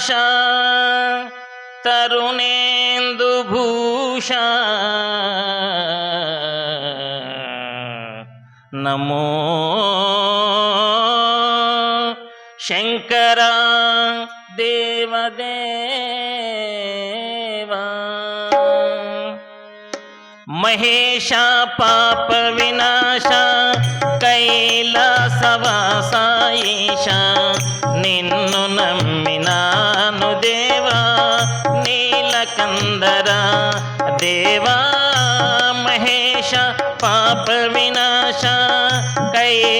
వినాశ తరుణేందు భూష నమో శంకర దేవదేవా మహేశ పాప వినాశ కైలాసవాసాయేశ నిన్ను నమ్మినాను దేవా నీలకందర దేవా మహేశ పాప వినాశ కైలాసవాసాయేశ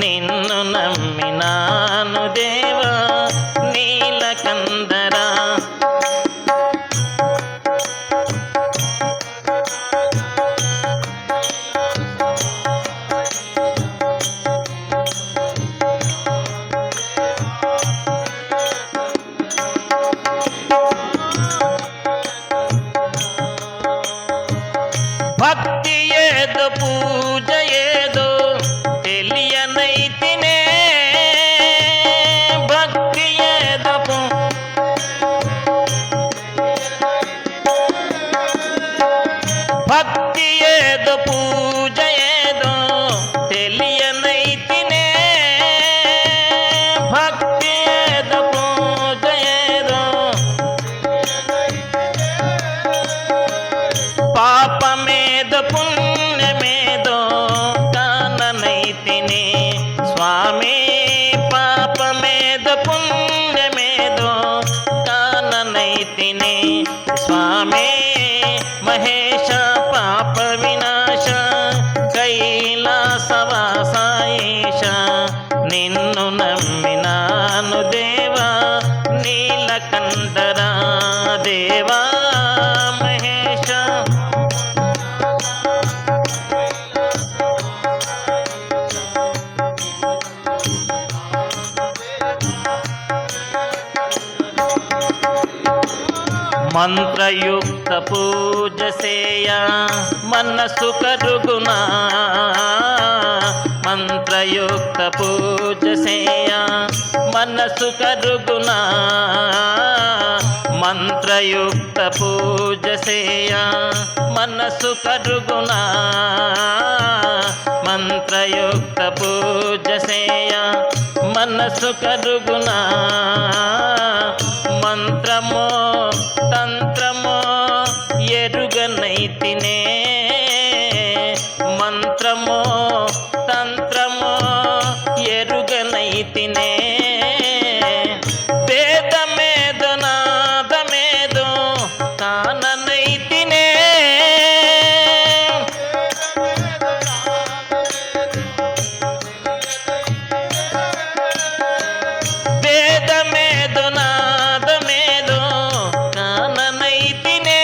నిన్ను నమ్మినాను దేవా నీలకందర భక్తి ఏదో పూజ ఏదో తెలియనైతినే భక్తి ఏదో భక్తి ఏదో పూజ ఏదో తెలియనైతినే భక్తి ఏదో పూజ ఏదో పాపమేదో పుణ్యమేదో కాననైతినే స్వామి పాపమేదో పుణ్యమేదో కాననైతినే స్వామి మహేశ పాప వినాశ కైలాసవాసాయేశ నిన్ను నమ్మినాను దేవా నీలకంఠర దేవా మహేశ మంత్రయుక్త పూజ సేయ మనసు కరుగునా మంత్రయుక్త పూజ సేయ మనసు కరుగునా మంత్రయుక్త పూజ సేయ మనసు కరుగునా మంత్రయుక్త పూజ సేయ మనసు కరుగునా మంత్రమో తంత్రమో ఎరుగనైతినే మంత్రమో తంత్రమో ఎరుగనైతినే వేదమేదో నాదమేదో కాననైతినే వేదమేదో నాదమేదో కాననైతినే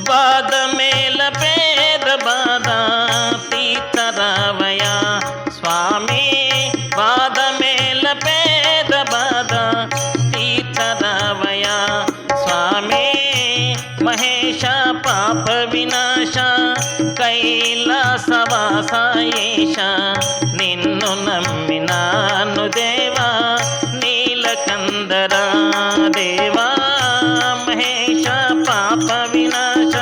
వాదమేల పేద బాధ తీతరావయ స్వామి వాదమేల పేద బాధ తీతరావయ స్వామి మహేశ పాప వినాశ కైలాసవాసాయేశ నిన్ను నమ్మినాను దేవా నీలకందర దేవా మహేశ పాప వినాశ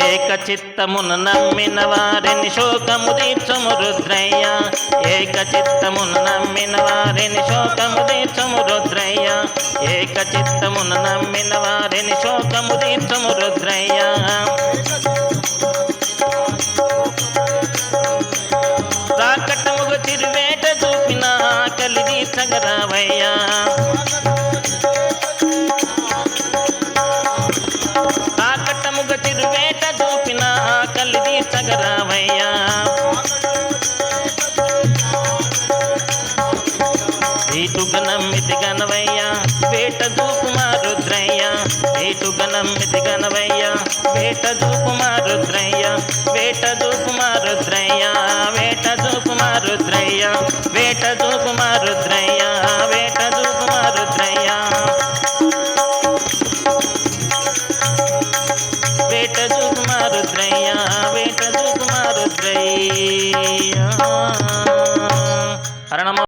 ఏక చిత్తమున నమ్మిన వారిని శోకము తీర్చుము రుద్రయ్య ఏక చిత్తమున నమ్మిన వారిని శోకము తీర్చుము రుద్రయ్య ఏక చిత్తమున నమ్మిన వారిని శోకము తీర్చుము రుద్రయ్య రాకటముగు తిరువేట చూపిన ఆకలి తీర్చగరావయ్య రాకటముగ తిరువేట చూపిన ఆకలి తీర్చగరావయ్య ఈటుగ నమ్మితి గనవయ్య వేట దూపుమా రుద్రయ్య ఈటుగ నమ్మితి గనవయ్య వేట దూపుమా రుద్రయ్య వేట రుద్రయ్య వేట చూపు మా రుద్రయ్య వేట చూపు మా రుద్రయ్య వేట చూపు మా రుద్రయ్య వేట చూపు